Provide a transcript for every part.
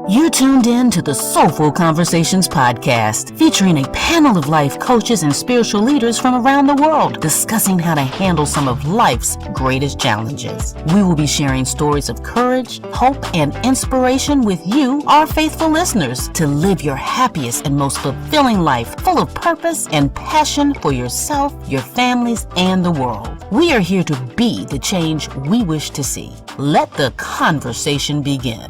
You tuned in to the Soulful Conversations podcast, featuring a panel of life coaches and spiritual leaders from around the world discussing how to handle some of life's greatest challenges. We will be sharing stories of courage, hope, and inspiration with you, our faithful listeners, to live your happiest and most fulfilling life full of purpose and passion for yourself, your families, and the world. We are here to be the change we wish to see. Let the conversation begin.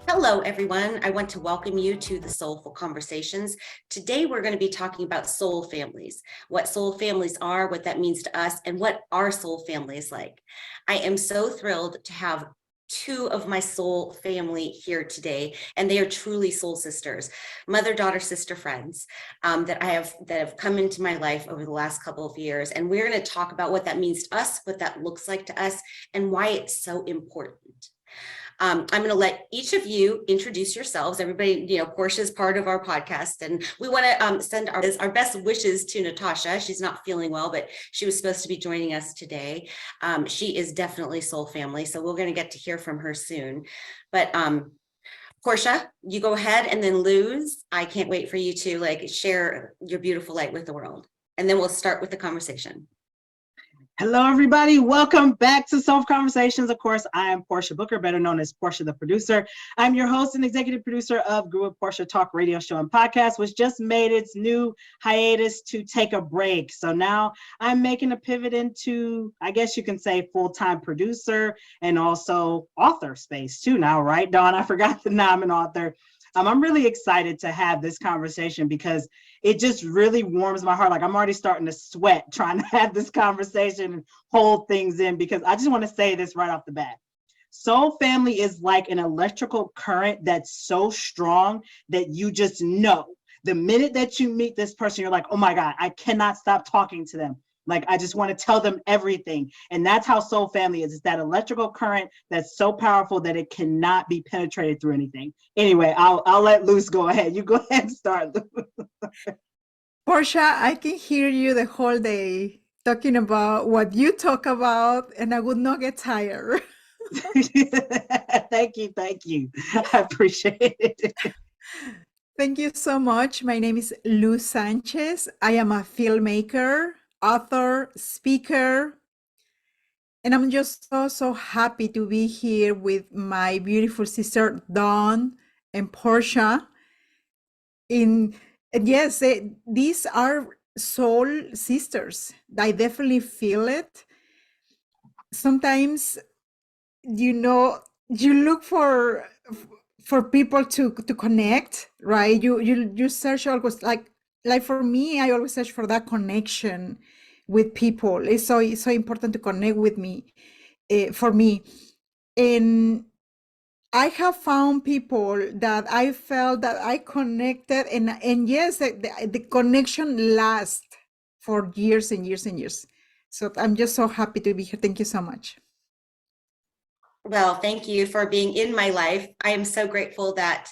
Hello, everyone. I want to welcome you to the Soulful Conversations. Today, we're going to be talking about soul families, what soul families are, what that means to us, and what our soul family is like. I am so thrilled to have two of my soul family here today, and they are truly soul sisters, mother, daughter, sister friends that have come into my life over the last couple of years. And we're going to talk about what that means to us, what that looks like to us, and why it's so important. I'm going to let each of you introduce yourselves. Everybody, Portia is part of our podcast, and we want to send our best wishes to Natasha. She's not feeling well, but she was supposed to be joining us today. She is definitely soul family, so we're going to get to hear from her soon. But Portia, you go ahead, and then Luz, I can't wait for you to share your beautiful light with the world. And then we'll start with the conversation. Hello, everybody. Welcome back to Soulful Conversations. Of course, I am Portia Booker, better known as Portia the producer. I'm your host and executive producer of Grew Up Portia Talk radio show and podcast, which just made its new hiatus to take a break. So now I'm making a pivot into, I guess you can say, full-time producer and also author space too now, right, Dawn? I forgot that now I'm an author. I'm really excited to have this conversation because it just really warms my heart. Like, I'm already starting to sweat trying to have this conversation and hold things in, because I just want to say this right off the bat. Soul family is like an electrical current that's so strong that you just know the minute that you meet this person, you're like, oh my God, I cannot stop talking to them. Like, I just want to tell them everything. And that's how soul family is. It's that electrical current that's so powerful that it cannot be penetrated through anything. Anyway, I'll let Luz go ahead. You go ahead and start. Portia, I can hear you the whole day talking about what you talk about, and I would not get tired. Thank you. I appreciate it. Thank you so much. My name is Luz Sanchez. I am a filmmaker, author, speaker, and I'm just so happy to be here with my beautiful sister Dawn and Portia. And yes, these are soul sisters. I definitely feel it. Sometimes, you look for people to connect, right? You search always, like for me, I always search for that connection with people. It's so important to connect with me, for me. And I have found people that I felt that I connected, and yes, the connection lasts for years and years and years. So I'm just so happy to be here. Thank you so much. Well, thank you for being in my life. I am so grateful that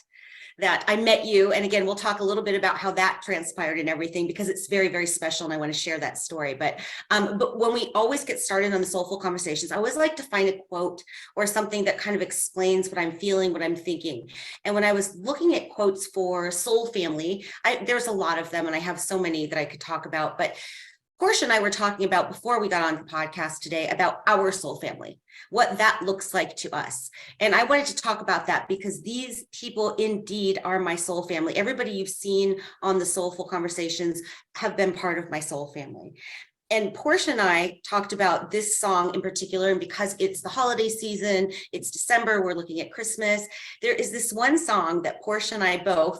I met you. And again, we'll talk a little bit about how that transpired and everything, because it's very, very special. And I want to share that story. But when we always get started on the Soulful Conversations, I always like to find a quote or something that kind of explains what I'm feeling, what I'm thinking. And when I was looking at quotes for soul family, there's a lot of them, and I have so many that I could talk about. But Portia and I were talking about, before we got on the podcast today, about our soul family, what that looks like to us. And I wanted to talk about that because these people indeed are my soul family. Everybody you've seen on the Soulful Conversations have been part of my soul family. And Portia and I talked about this song in particular, and because it's the holiday season, it's December, we're looking at Christmas. There is this one song that Portia and I both,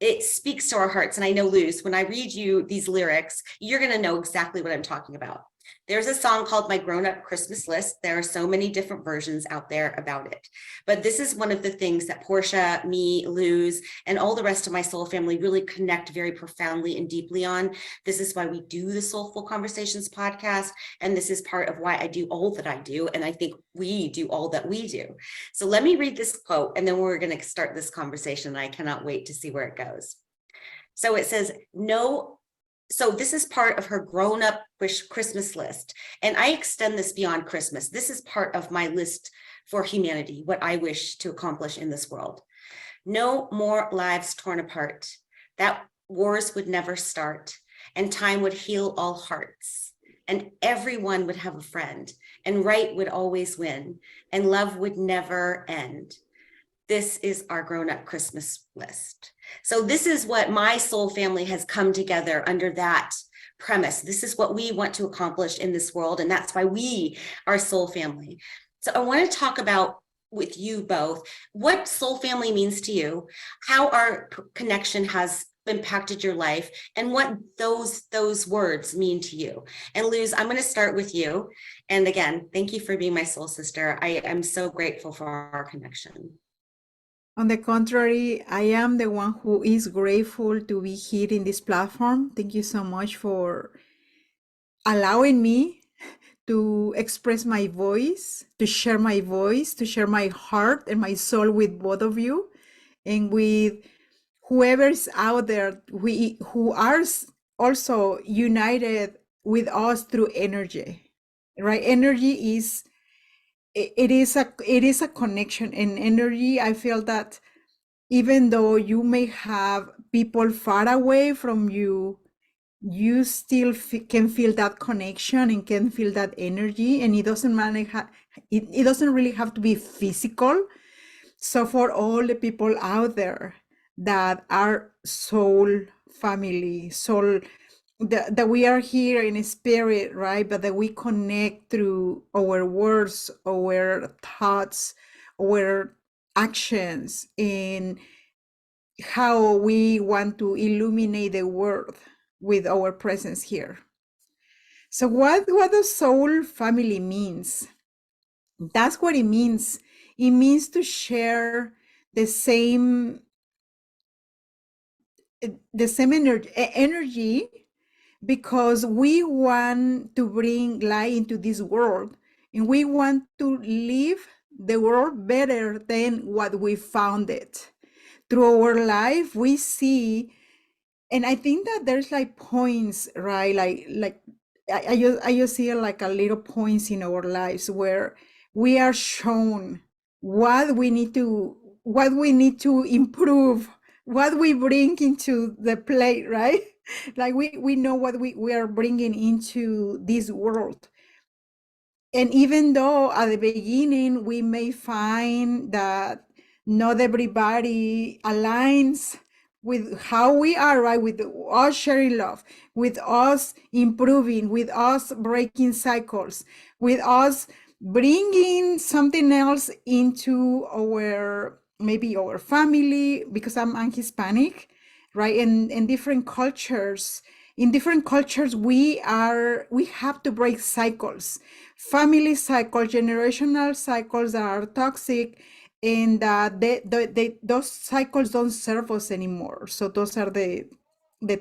it speaks to our hearts. And I know, Luz, when I read you these lyrics, you're going to know exactly what I'm talking about. There's a song called My Grown Up Christmas List. There are so many different versions out there about it. But this is one of the things that Portia, me, Luz, and all the rest of my soul family really connect very profoundly and deeply on. This is why we do the Soulful Conversations podcast. And this is part of why I do all that I do. And I think we do all that we do. So let me read this quote, and then we're going to start this conversation. And I cannot wait to see where it goes. So it says, no So this is part of her grown-up Christmas list. And I extend this beyond Christmas. This is part of my list for humanity, what I wish to accomplish in this world. No more lives torn apart. That wars would never start, and time would heal all hearts, and everyone would have a friend, and right would always win, and love would never end. This is our grown-up Christmas list. So this is what my soul family has come together under that premise. This is what we want to accomplish in this world, and that's why we are soul family. So I want to talk about with you both what soul family means to you, how our connection has impacted your life, and what those words mean to you. And Luz, I'm going to start with you. And again, thank you for being my soul sister. I am so grateful for our connection. On the contrary, I am the one who is grateful to be here in this platform. Thank you so much for allowing me to express my voice, to share my voice, to share my heart and my soul with both of you, and with whoever's out there who are also united with us through energy, right? Energy is it is a connection, and energy. I feel that even though you may have people far away from you, you still can feel that connection and can feel that energy, and it doesn't matter. It doesn't really have to be physical. So for all the people out there that are soul family, soul, that we are here in spirit, right? But that we connect through our words, our thoughts, our actions, and how we want to illuminate the world with our presence here. So what does soul family means? That's what it means. It means to share the same energy, because we want to bring light into this world, and we want to leave the world better than what we found it. Through our life, we see, and I think that there's like points, right? Like I just see like a little points in our lives where we are shown what we need to improve, what we bring into the plate, right? Like we know what we are bringing into this world. And even though at the beginning we may find that not everybody aligns with how we are, right? With us sharing love, with us improving, with us breaking cycles, with us bringing something else into maybe our family, because I'm Hispanic, right? And in different cultures, we have to break cycles, family cycles, generational cycles that are toxic, and those cycles don't serve us anymore. So those are the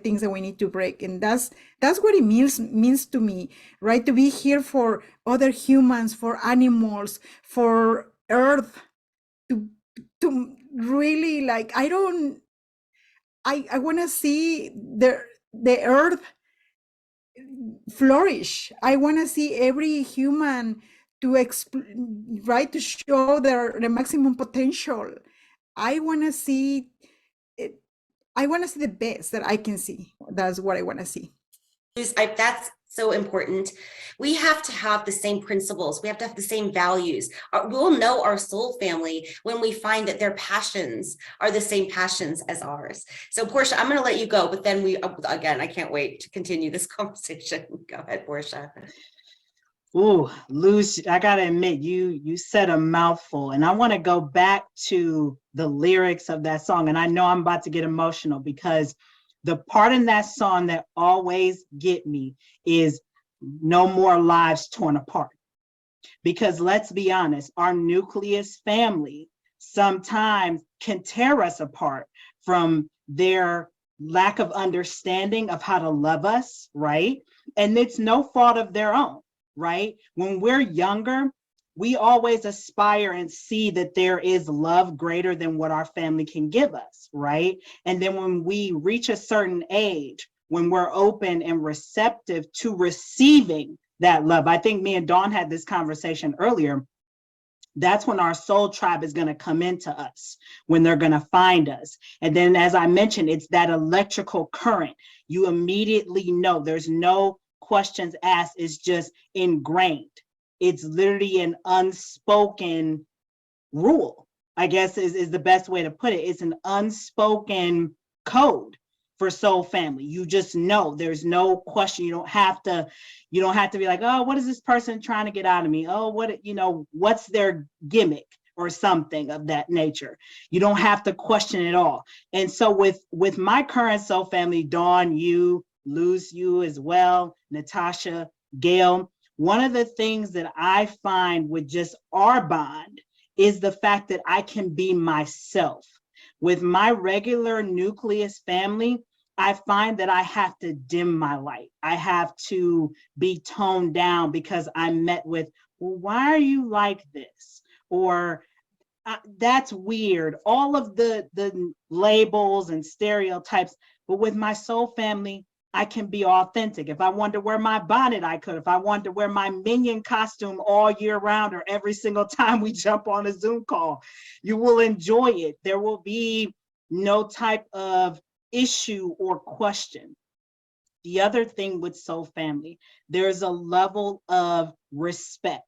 things that we need to break, and that's what it means to me, right? To be here for other humans, for animals, for Earth, to really, like, I want to see the Earth flourish. I want to see every human to show their maximum potential. I want to see it. I want to see the best that I can see. That's what I want to see. That's so important. We have to have the same principles. We have to have the same values. We'll know our soul family when we find that their passions are the same passions as ours. So Portia, I'm going to let you go, but then again, I can't wait to continue this conversation. Go ahead, Portia. Ooh, Luz, I gotta admit, you said a mouthful, and I want to go back to the lyrics of that song. And I know I'm about to get emotional, because the part in that song that always get me is no more lives torn apart. Because let's be honest, our nucleus family sometimes can tear us apart from their lack of understanding of how to love us, right? And it's no fault of their own, right? When we're younger, we always aspire and see that there is love greater than what our family can give us, right? And then when we reach a certain age, when we're open and receptive to receiving that love. I think me and Dawn had this conversation earlier. That's when our soul tribe is going to come into us, when they're going to find us. And then, as I mentioned, it's that electrical current. You immediately know, there's no questions asked. It's just ingrained. It's literally an unspoken rule, I guess is the best way to put it. It's an unspoken code for soul family. You just know, there's no question. You don't have to be like, oh, what is this person trying to get out of me? Oh, what's their gimmick or something of that nature? You don't have to question it all. And so with my current soul family, Dawn, you, Luz, you as well, Natasha, Gail, one of the things that I find with just our bond is the fact that I can be myself. With my regular nucleus family, I find that I have to dim my light. I have to be toned down because I'm met with, well, why are you like this? Or that's weird. All of the labels and stereotypes. But with my soul family, I can be authentic. If I wanted to wear my bonnet, I could. If I wanted to wear my minion costume all year round or every single time we jump on a Zoom call, you will enjoy it. There will be no type of issue or question. The other thing with soul family, there's a level of respect.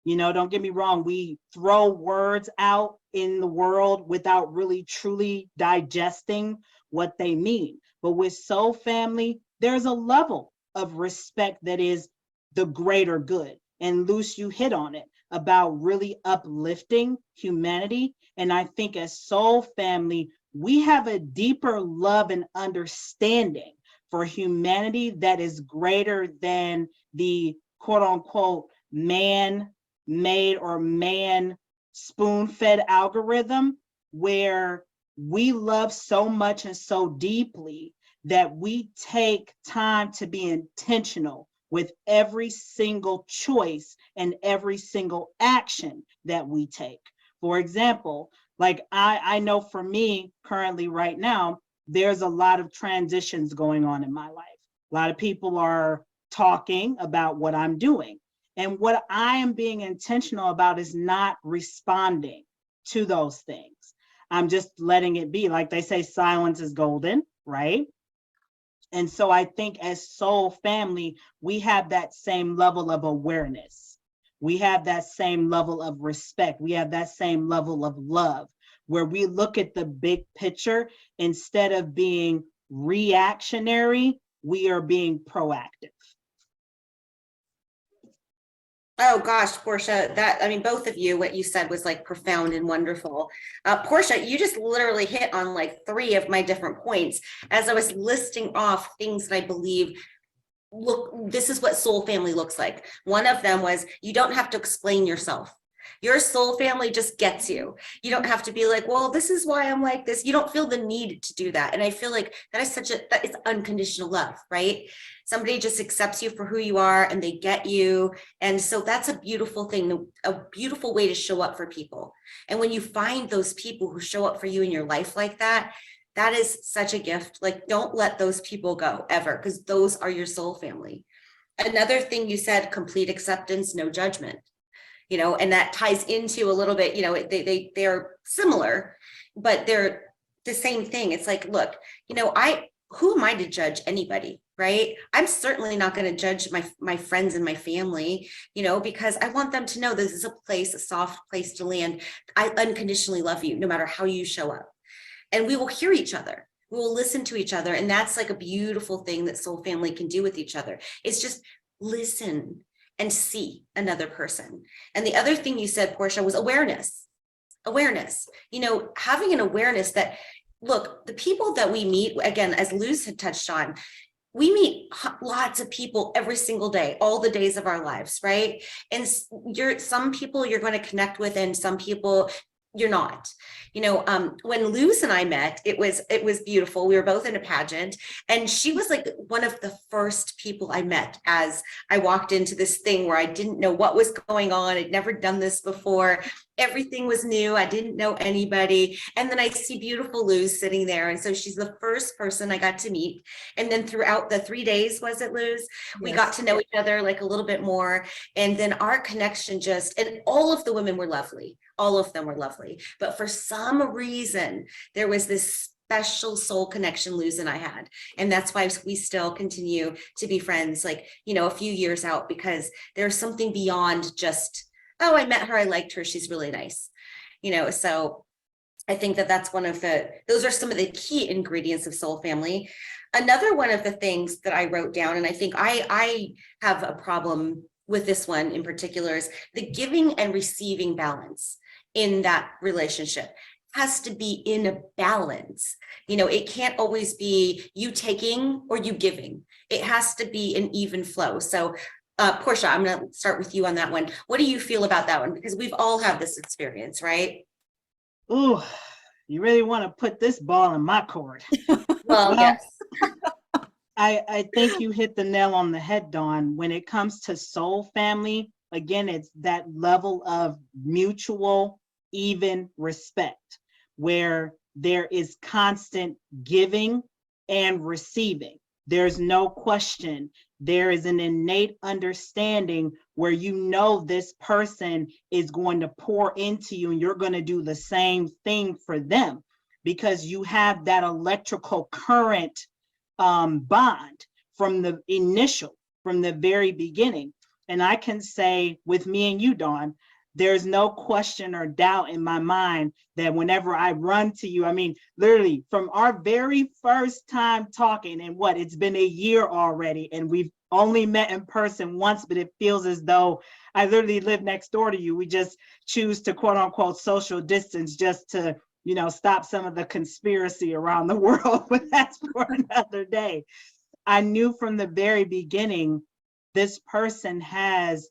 Don't get me wrong, we throw words out in the world without really truly digesting what they mean. But with soul family, there's a level of respect that is the greater good. And Luz, you hit on it about really uplifting humanity. And I think as soul family, we have a deeper love and understanding for humanity that is greater than the quote unquote man-made or man spoon-fed algorithm, where we love so much and so deeply that we take time to be intentional with every single choice and every single action that we take. For example, like I know for me currently right now, there's a lot of transitions going on in my life. A lot of people are talking about what I'm doing. And what I am being intentional about is not responding to those things. I'm just letting it be. Like they say, silence is golden, right? And so I think as soul family, we have that same level of awareness. We have that same level of respect. We have that same level of love, where we look at the big picture. Instead of being reactionary, we are being proactive. Oh gosh, Portia, both of you, what you said was like profound and wonderful. Portia, you just literally hit on like 3 of my different points as I was listing off things that I believe, look, this is what soul family looks like. One of them was, you don't have to explain yourself. Your soul family just gets you. You don't have to be like, well, this is why I'm like this. You don't feel the need to do that. And I feel like that is that is unconditional love, right? Somebody just accepts you for who you are and they get you. And so that's a beautiful thing, a beautiful way to show up for people. And when you find those people who show up for you in your life like that, that is such a gift. Like, don't let those people go ever, because those are your soul family. Another thing you said, complete acceptance, no judgment. And that ties into a little bit, they're similar, but they're the same thing. It's like, look, who am I to judge anybody, right? I'm certainly not going to judge my friends and my family, because I want them to know this is a soft place to land. I unconditionally love you no matter how you show up. And we will hear each other. We will listen to each other. And that's like a beautiful thing that soul family can do with each other. It's just listen and see another person. And the other thing you said, Portia, was awareness. Having an awareness that, look, the people that we meet, again, as Luz had touched on, we meet lots of people every single day, all the days of our lives, right? And some people you're going to connect with, and some people you're not. When Luz and I met, it was beautiful. We were both in a pageant, and she was like one of the first people I met as I walked into this thing where I didn't know what was going on. I'd never done this before. Everything was new. I didn't know anybody. And then I see beautiful Luz sitting there. And so she's the first person I got to meet. And then throughout the 3 days, was it, Luz? We got to know each other like a little bit more. And then our connection and all of the women were lovely. All of them were lovely. But for some reason, there was this special soul connection Luz and I had. And that's why we still continue to be friends, like, a few years out, because there's something beyond just, oh, I met her, I liked her, she's really nice. So I think that's those are some of the key ingredients of soul family. Another one of the things that I wrote down, and I think I have a problem with this one in particular, is the giving and receiving balance in that relationship has to be in a balance. It can't always be you taking or you giving. It has to be an even flow. So Portia, I'm going to start with you on that one. What do you feel about that one? Because we've all had this experience, right? Ooh, you really want to put this ball in my court. Well, yes. I think you hit the nail on the head, Dawn. When it comes to soul family, again, it's that level of mutual, even respect, where there is constant giving and receiving. There's no question. There is an innate understanding where this person is going to pour into you and you're going to do the same thing for them, because you have that electrical current bond from the very beginning. And I can say with me and you, Dawn, there's no question or doubt in my mind that whenever I run to you, literally from our very first time talking, and it's been a year already, and we've only met in person once, but it feels as though I literally live next door to you. We just choose to quote unquote social distance just to, stop some of the conspiracy around the world, but that's for another day. I knew from the very beginning, this person has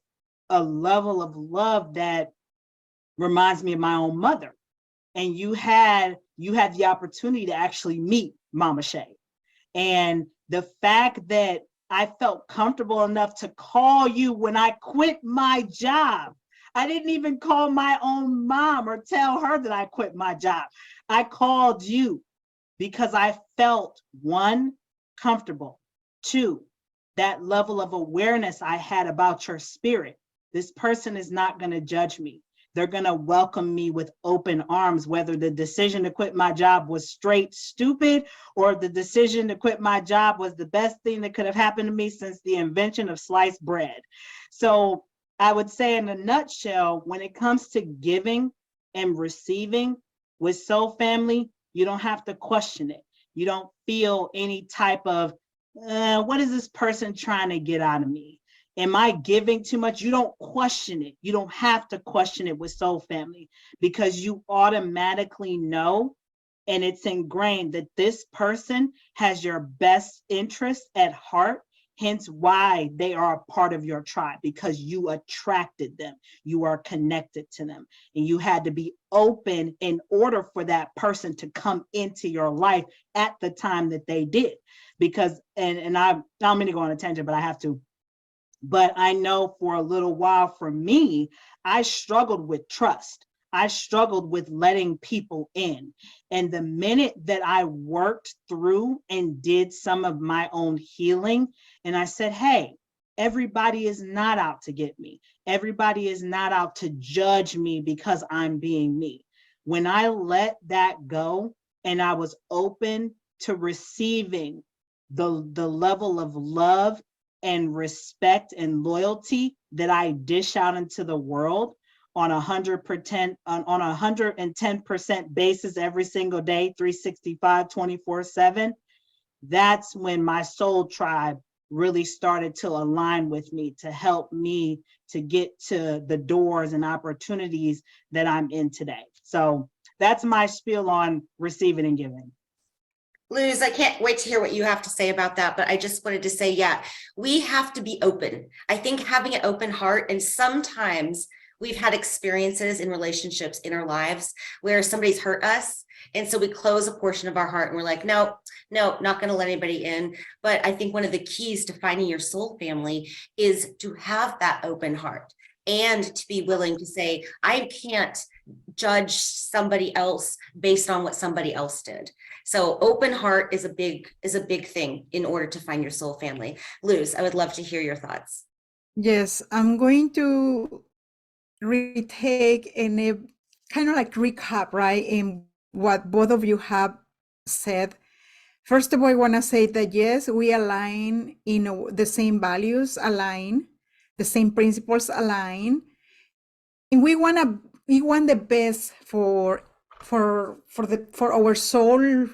a level of love that reminds me of my own mother. And you had the opportunity to actually meet Mama Shay. And the fact that I felt comfortable enough to call you when I quit my job. I didn't even call my own mom or tell her that I quit my job. I called you because I felt, 1, comfortable, 2, that level of awareness I had about your spirit. This person is not going to judge me. They're going to welcome me with open arms, whether the decision to quit my job was straight stupid or the decision to quit my job was the best thing that could have happened to me since the invention of sliced bread. So I would say in a nutshell, when it comes to giving and receiving with soul family, you don't have to question it. You don't feel any type of, what is this person trying to get out of me? Am I giving too much? You don't question it. You don't have to question it with soul family, because you automatically know, and it's ingrained, that this person has your best interest at heart. Hence why they are a part of your tribe, because you attracted them. You are connected to them. And you had to be open in order for that person to come into your life at the time that they did. Because, and I'm going to go on a tangent, but I have to. But I know for a little while for me, I struggled with trust. I struggled with letting people in. And the minute that I worked through and did some of my own healing, and I said, hey, everybody is not out to get me. Everybody is not out to judge me because I'm being me. When I let that go and I was open to receiving the level of love and respect and loyalty that I dish out into the world on 110% basis every single day, 365, 24/7, that's when my soul tribe really started to align with me, to help me to get to the doors and opportunities that I'm in today. So that's my spiel on receiving and giving. Luz, I can't wait to hear what you have to say about that, but I just wanted to say, yeah, we have to be open. I think having an open heart, and sometimes we've had experiences in relationships in our lives where somebody's hurt us. And so we close a portion of our heart and we're like, no, not going to let anybody in. But I think one of the keys to finding your soul family is to have that open heart and to be willing to say, I can't judge somebody else based on what somebody else did. So open heart is a big thing in order to find your soul family. Luz, I would love to hear your thoughts. Yes, I'm going to retake and kind of like recap, right, in what both of you have said. First of all, I want to say that yes, we align, the same values align, the same principles align, and we want the best for our soul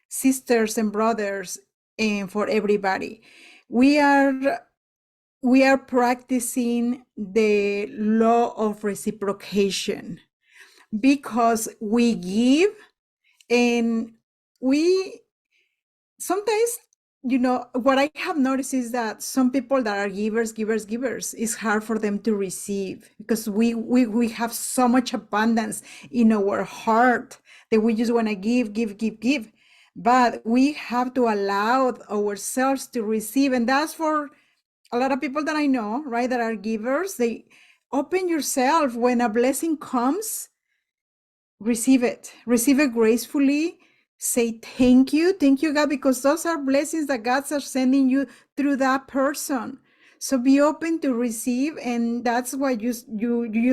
sisters and brothers and for everybody. We are practicing the law of reciprocation because we give, and we sometimes, what I have noticed is that some people that are givers, it's hard for them to receive because we have so much abundance in our heart that we just want to give. But we have to allow ourselves to receive. And that's for a lot of people that I know, right, that are givers. They open yourself when a blessing comes, receive it gracefully. Say thank you God, because those are blessings that God's are sending you through that person. So be open to receive, and that's why you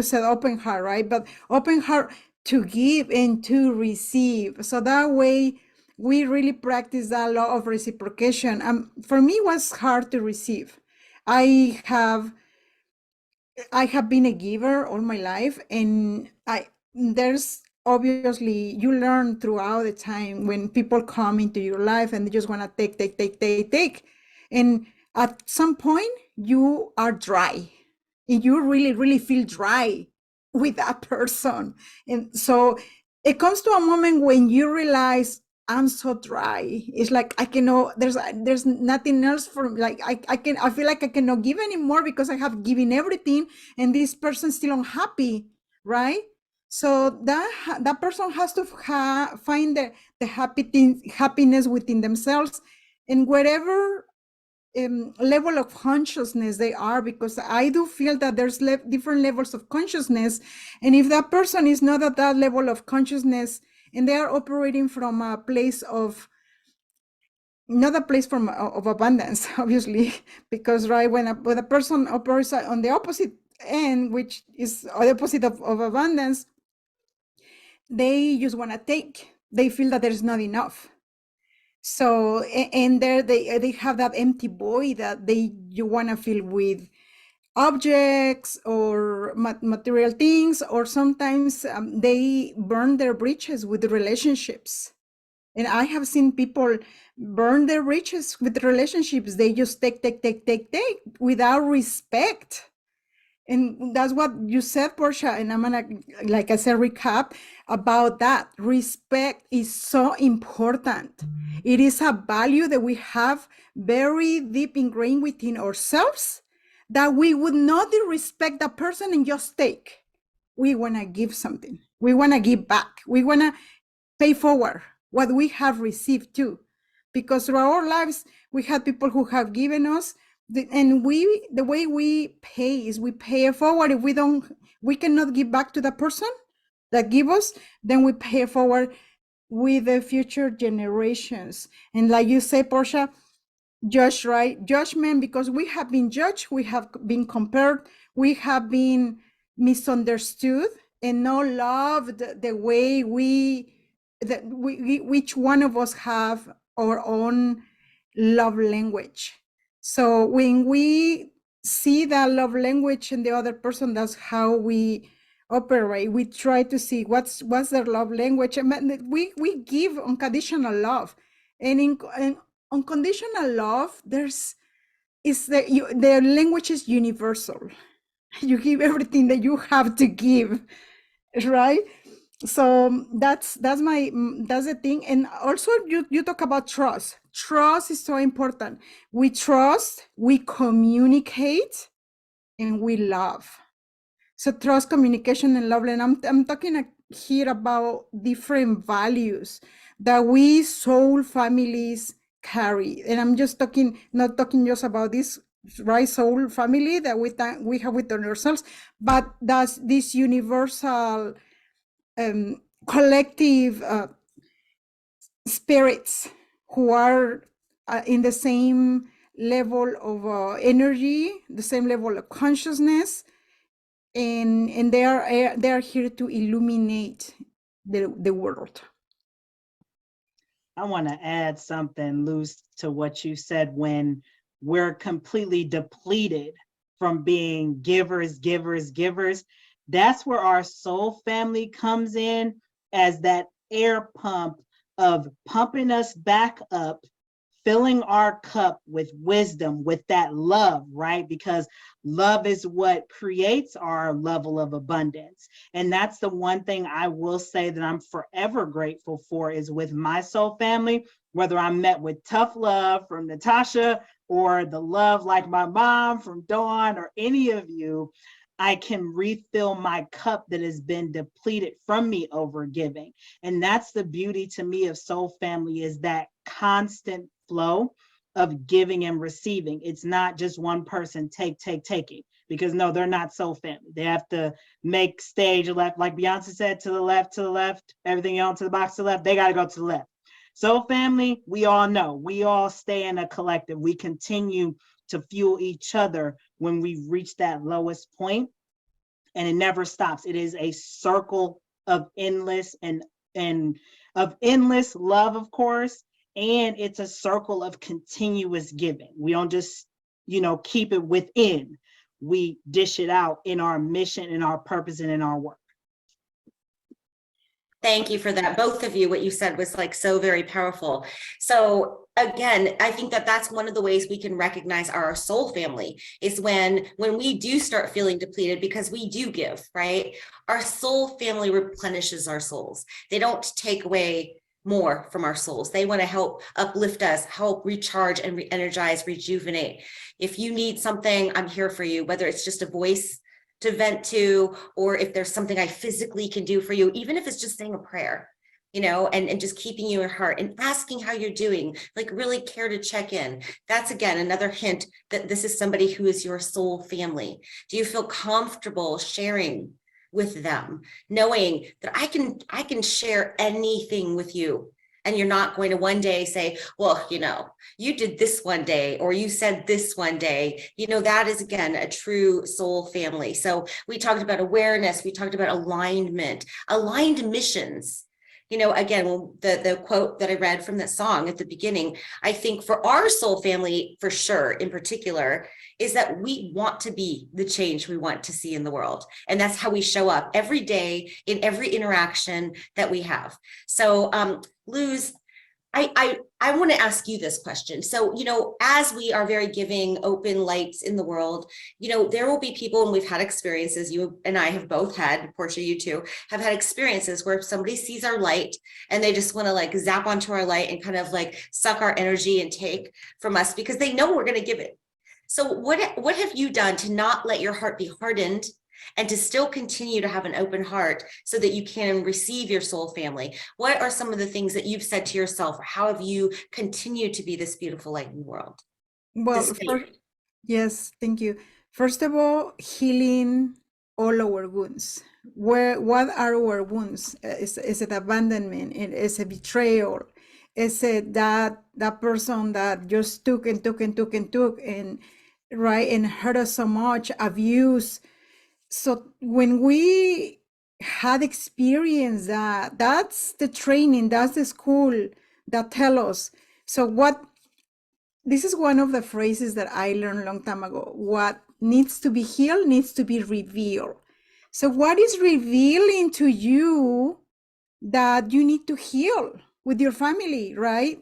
said open heart, right? But open heart to give and to receive. So that way we really practice that law of reciprocation. For me, it was hard to receive. I have been a giver all my life, and there's obviously you learn throughout the time when people come into your life and they just want to take, and at some point you are dry and you really feel dry with that person. And so it comes to a moment when you realize, I'm so dry. It's like I cannot, there's nothing else for, like I feel like I cannot give anymore because I have given everything and this person's still unhappy, right? So that person has to find the happiness within themselves, and whatever level of consciousness they are, because I do feel that there's different levels of consciousness, and if that person is not at that level of consciousness and they are operating from a place of, not a place of abundance, obviously, because right, when a person operates on the opposite end, which is the opposite of abundance, they just want to take. They feel that there's not enough. So, and there they have that empty void that you want to fill with objects or material things, or sometimes they burn their bridges with the relationships. And I have seen people burn their bridges with relationships. They just take without respect. And that's what you said, Portia, and I'm gonna, like I said, recap about that. Respect is so important. It is a value that we have very deep ingrained within ourselves, that we would not respect that person and just take. We wanna give something. We wanna give back. We wanna pay forward what we have received too. Because through our lives, we have people who have given us, and the way we pay is we pay it forward. If we cannot give back to the person that give us, then we pay it forward with the future generations. And like you say, Portia, judge, right? Judgment, because we have been judged, we have been compared, we have been misunderstood and not loved the way each one of us have our own love language. So when we see that love language in the other person, that's how we operate. We try to see what's their love language. And we give unconditional love, and in unconditional love, the language is universal. You give everything that you have to give, right? So that's the thing. And also you talk about trust. Trust is so important. We trust, we communicate, and we love. So trust, communication, and love. And I'm talking here about different values that we soul families carry. And I'm just not talking just about this right soul family that we have within ourselves, but that's this universal collective spirits who are in the same level of energy, the same level of consciousness, and they are here to illuminate the world. I want to add something, Luz, to what you said. When we're completely depleted from being givers, that's where our soul family comes in as that air pump of pumping us back up, filling our cup with wisdom, with that love, right? Because love is what creates our level of abundance. And that's the one thing I will say that I'm forever grateful for, is with my soul family, whether I'm met with tough love from Natasha or the love like my mom from Dawn or any of you, I can refill my cup that has been depleted from me over giving. And that's the beauty to me of soul family, is that constant flow of giving and receiving. It's not just one person taking, because no, they're not soul family. They have to make stage left, like Beyonce said, to the left, everything else to the box to the left, they got to go to the left. Soul family, we all know, we all stay in a collective. We continue to fuel each other when we reach that lowest point, and it never stops. It is a circle of endless and of endless love, of course, and it's a circle of continuous giving. We don't just, keep it within. We dish it out in our mission, in our purpose, and in our work. Thank you for that. Both of you, what you said was like so very powerful. So again, I think that that's one of the ways we can recognize our soul family, is when we do start feeling depleted, because we do give, right? Our soul family replenishes our souls. They don't take away more from our souls. They want to help uplift us, help recharge and re-energize, rejuvenate. If you need something, I'm here for you, whether it's just a voice to vent to, or if there's something I physically can do for you, even if it's just saying a prayer, and just keeping you in heart and asking how you're doing, like really care to check in. That's, again, another hint that this is somebody who is your soul family. Do you feel comfortable sharing with them, knowing that I can share anything with you? And you're not going to one day say, well, you did this one day, or you said this one day. That is, again, a true soul family. So we talked about awareness. We talked about aligned missions. Again, the quote that I read from that song at the beginning, I think for our soul family, for sure, in particular, is that we want to be the change we want to see in the world. And that's how we show up every day in every interaction that we have. So, Luz, I want to ask you this question. So, as we are very giving, open lights in the world, there will be people, and we've had experiences, you and I have both had, Portia, you too, have had experiences where somebody sees our light and they just want to like zap onto our light and kind of like suck our energy and take from us because they know we're going to give it. So what have you done to not let your heart be hardened and to still continue to have an open heart so that you can receive your soul family? What are some of the things that you've said to yourself, or how have you continued to be this beautiful light in the world? Well, yes, thank you. First of all, healing all our wounds. What are our wounds? Is it abandonment? Is it betrayal? Is it that person that just took and hurt us so much, abuse? So when we had experienced that's the training, that's the school that tell us. So this is one of the phrases that I learned a long time ago. What needs to be healed needs to be revealed. So what is revealing to you that you need to heal with your family, right?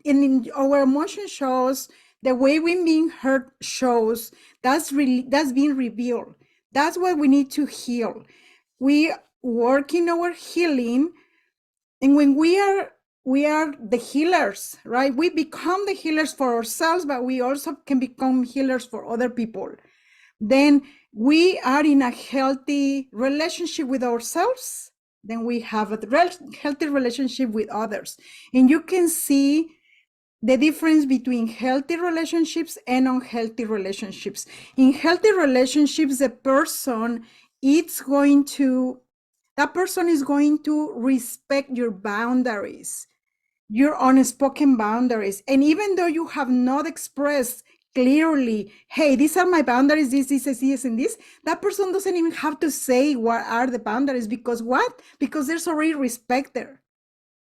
In our emotion shows, the way we're being hurt shows, that's being revealed. That's what we need to heal. We work in our healing, and when we are the healers, right? We become the healers for ourselves, but we also can become healers for other people. Then we are in a healthy relationship with ourselves, then we have a healthy relationship with others. And you can see the difference between healthy relationships and unhealthy relationships. In healthy relationships, that person is going to respect your boundaries, your unspoken boundaries. And even though you have not expressed clearly, hey, these are my boundaries, this, and this, that person doesn't even have to say what are the boundaries, because what? Because there's already respect there.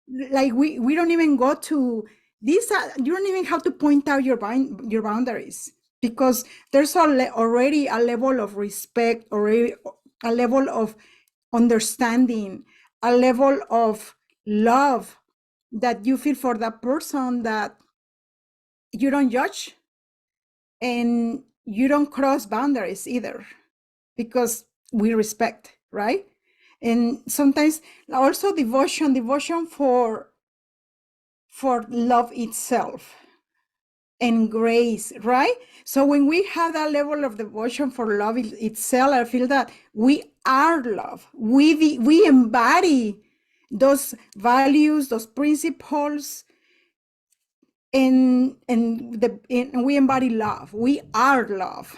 Like we don't even go to these, you don't even have to point out your boundaries, because there's already a level of respect, already a level of understanding, a level of love that you feel for that person, that you don't judge and you don't cross boundaries either, because we respect, right? And sometimes also devotion for love itself and grace, right? So when we have that level of devotion for love itself, I feel that we are love. We embody those values, those principles, and we embody love. We are love.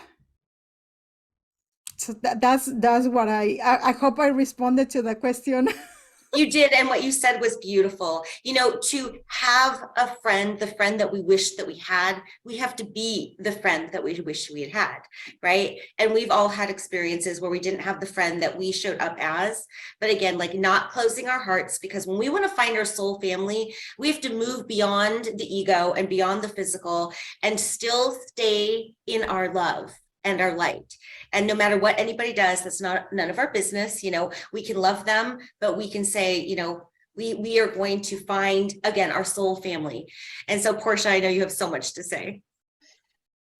So that's what I hope I responded to the question. You did, and what you said was beautiful. You know, to have a friend, the friend that we wish that we had, we have to be the friend that we wish we had, right? And we've all had experiences where we didn't have the friend that we showed up as. But again, like, not closing our hearts, because when we want to find our soul family, we have to move beyond the ego and beyond the physical and still stay in our love and our light. And no matter what anybody does, that's none of our business. You know, we can love them, but we can say, you know, we are going to find, again, our soul family. And so, Portia, I know you have so much to say.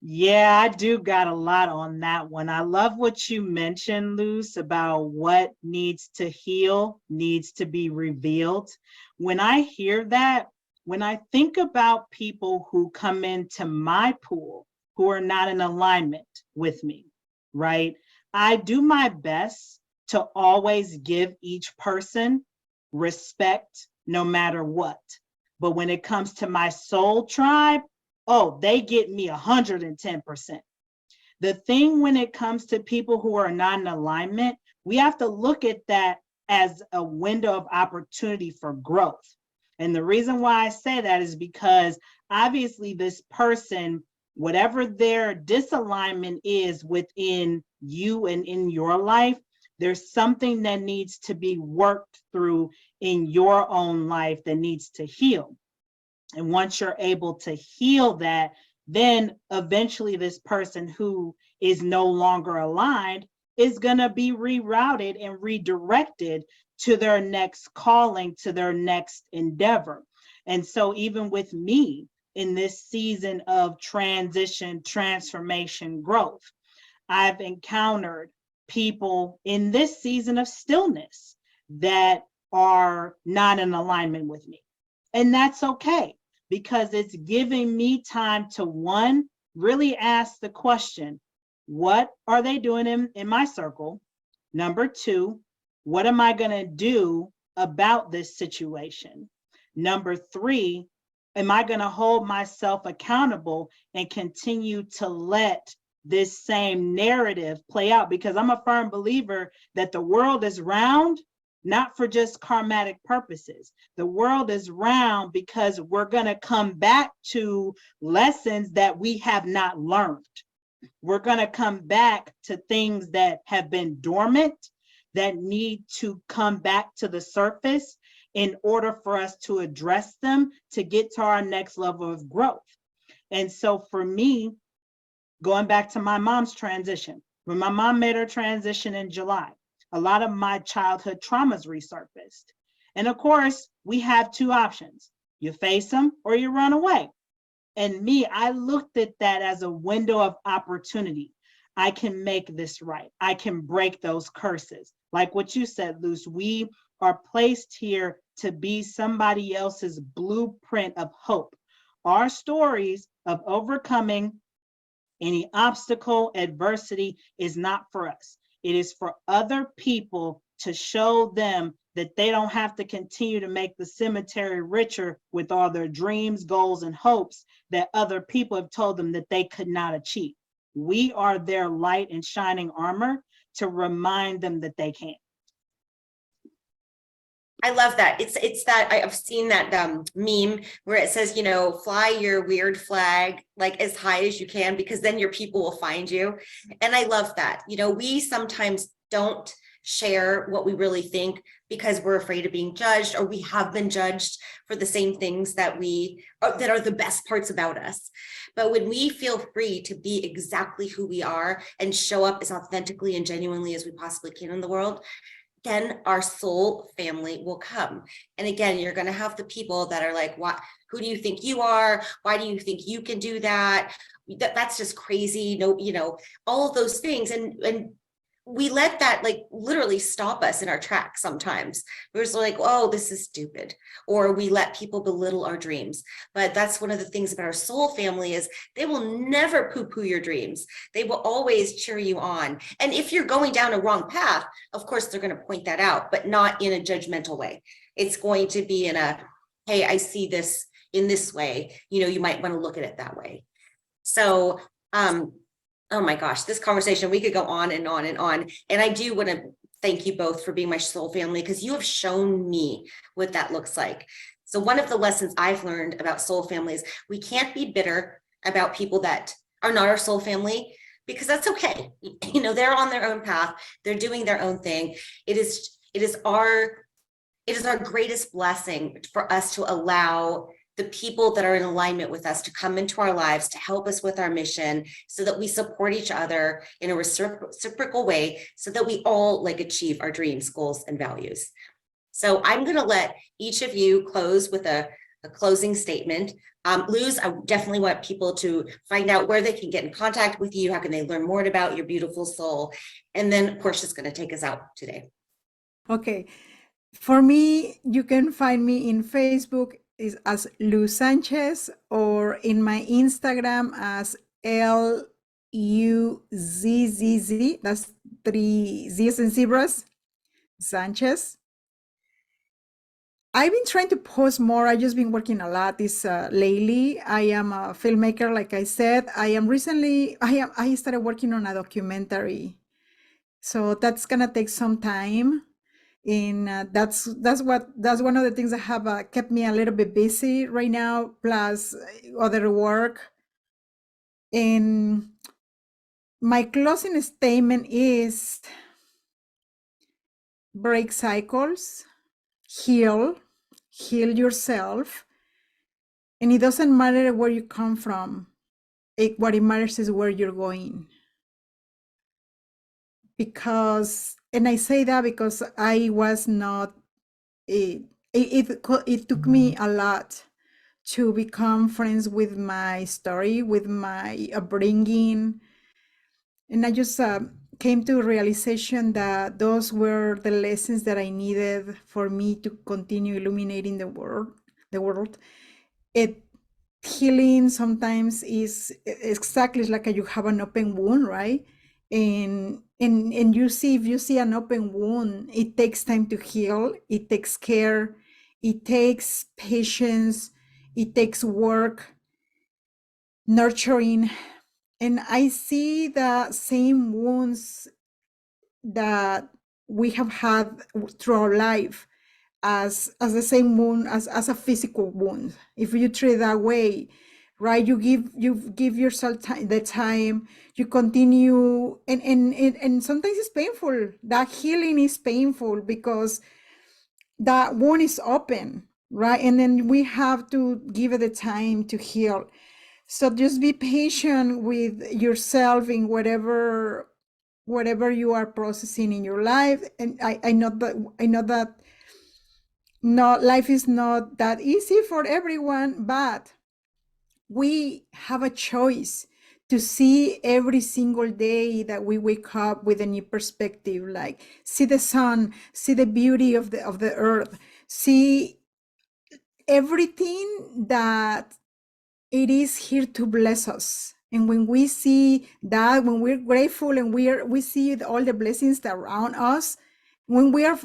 Yeah, I do got a lot on that one. I love what you mentioned, Luz, about what needs to heal, needs to be revealed. When I hear that, when I think about people who come into my pool who are not in alignment with me, right? I do my best to always give each person respect no matter what. But when it comes to my soul tribe, oh, they get me 110%. The thing when it comes to people who are not in alignment, we have to look at that as a window of opportunity for growth. And the reason why I say that is because obviously this person, whatever their disalignment is within you and in your life, there's something that needs to be worked through in your own life that needs to heal. And once you're able to heal that, then eventually this person who is no longer aligned is going to be rerouted and redirected to their next calling, to their next endeavor. And so even with me in this season of transition, transformation, growth, I've encountered people in this season of stillness that are not in alignment with me. And that's okay, because it's giving me time to, one, really ask the question, what are they doing in my circle? Number two, what am I going to do about this situation? Number three, am I going to hold myself accountable and continue to let this same narrative play out? Because I'm a firm believer that the world is round, not for just karmatic purposes. The world is round because we're going to come back to lessons that we have not learned. We're going to come back to things that have been dormant, that need to come back to the surface in order for us to address them, to get to our next level of growth. And so for me, going back to my mom's transition, when my mom made her transition in July, a lot of my childhood traumas resurfaced. And of course, we have two options. You face them or you run away. And me, I looked at that as a window of opportunity. I can make this right. I can break those curses. Like what you said, Luz, we are placed here to be somebody else's blueprint of hope. Our stories of overcoming Any obstacle, adversity is not for us. It is for other people to show them that they don't have to continue to make the cemetery richer with all their dreams, goals, and hopes that other people have told them that they could not achieve. We are their light and shining armor to remind them that they can. I love that. It's that I've seen that meme where it says, you know, fly your weird flag like as high as you can, because then your people will find you. And I love that. You know, we sometimes don't share what we really think because we're afraid of being judged, or we have been judged for the same things that that are the best parts about us. But when we feel free to be exactly who we are and show up as authentically and genuinely as we possibly can in the world, then our soul family will come. And again, you're going to have the people that are like, what, who do you think you are? Why do you think you can do that? That's just crazy. No, you know, all of those things. And we let that like literally stop us in our tracks sometimes. We're just like, oh, this is stupid. Or we let people belittle our dreams. But that's one of the things about our soul family is they will never poo-poo your dreams. They will always cheer you on. And if you're going down a wrong path, of course, they're going to point that out, but not in a judgmental way. It's going to be in a, hey, I see this in this way. You know, you might want to look at it that way. So, oh my gosh, this conversation, we could go on and on and on. And I do want to thank you both for being my soul family, because you have shown me what that looks like. So one of the lessons I've learned about soul families, we can't be bitter about people that are not our soul family, because that's okay. You know, they're on their own path. They're doing their own thing. It is our greatest blessing for us to allow the people that are in alignment with us to come into our lives to help us with our mission, so that we support each other in a reciprocal way, so that we all like achieve our dreams, goals, and values. So I'm going to let each of you close with a closing statement. Luz, I definitely want people to find out where they can get in contact with you. How can they learn more about your beautiful soul? And then Portia's going to take us out today. Okay. For me, you can find me in Facebook is as Luz Sanchez, or in my Instagram as LUZZZ. That's 3 Z's and zebras, Sanchez. I've been trying to post more. I've just been working a lot lately. I am a filmmaker, like I said. I started working on a documentary. So that's gonna take some time. And that's one of the things that have kept me a little bit busy right now, plus other work. And my closing statement is break cycles, heal yourself, and it doesn't matter where you come from. What it matters is where you're going. Because, and I say that because I was not, it took me a lot to become friends with my story, with my upbringing. And I just came to a realization that those were the lessons that I needed for me to continue illuminating the world. Healing sometimes is exactly like you have an open wound, right? And if you see an open wound, it takes time to heal. It takes care. It takes patience. It takes work, nurturing. And I see the same wounds that we have had through our life as the same wound as a physical wound. If you treat it that way, right? You give yourself the time, you continue, and sometimes it's painful. That healing is painful because that wound is open, right? And then we have to give it the time to heal. So just be patient with yourself in whatever you are processing in your life. And I know that life is not that easy for everyone, but we have a choice to see every single day that we wake up with a new perspective, like see the sun, see the beauty of the earth, see everything that it is here to bless us. And when we see that, when we're grateful and we see all the blessings that around us, when we are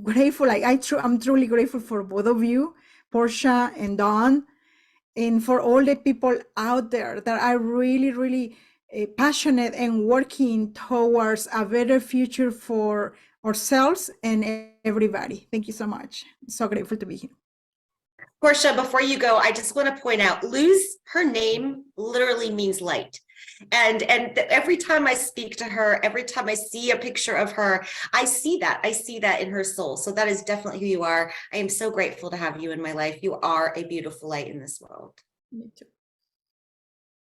grateful, like I'm truly grateful for both of you, Portia and Dawn, and for all the people out there that are really, really passionate and working towards a better future for ourselves and everybody. Thank you so much. I'm so grateful to be here. Portia, before you go, I just want to point out, Luz, her name literally means light. And every time I speak to her, every time I see a picture of her, I see that in her soul. So that is definitely who you are. I am so grateful to have you in my life. You are a beautiful light in this world. Me too.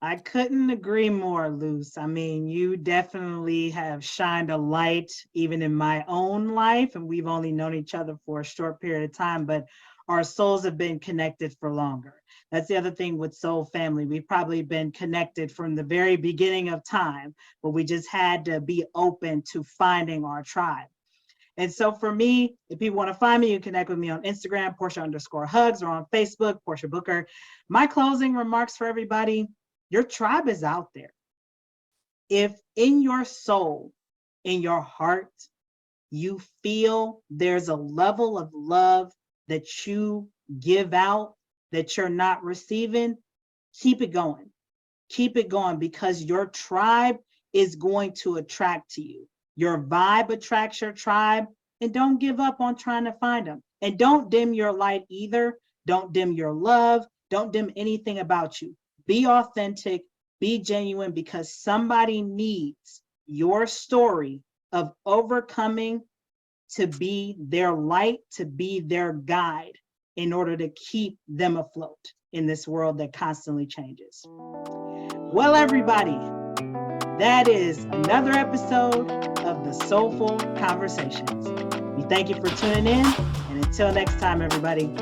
I couldn't agree more, Luz. I mean, you definitely have shined a light even in my own life, and we've only known each other for a short period of time, but our souls have been connected for longer. That's the other thing with Soul Family. We've probably been connected from the very beginning of time, but we just had to be open to finding our tribe. And so for me, if people want to find me, you can connect with me on Instagram, Portia_hugs, or on Facebook, Portia Booker. My closing remarks for everybody: your tribe is out there. If in your soul, in your heart, you feel there's a level of love that you give out that you're not receiving, keep it going. Keep it going, because your tribe is going to attract to you. Your vibe attracts your tribe, and don't give up on trying to find them. And don't dim your light either. Don't dim your love. Don't dim anything about you. Be authentic, be genuine, because somebody needs your story of overcoming to be their light, to be their guide, in order to keep them afloat in this world that constantly changes. Well, everybody, that is another episode of the Soulful Conversations. We thank you for tuning in, and until next time, everybody,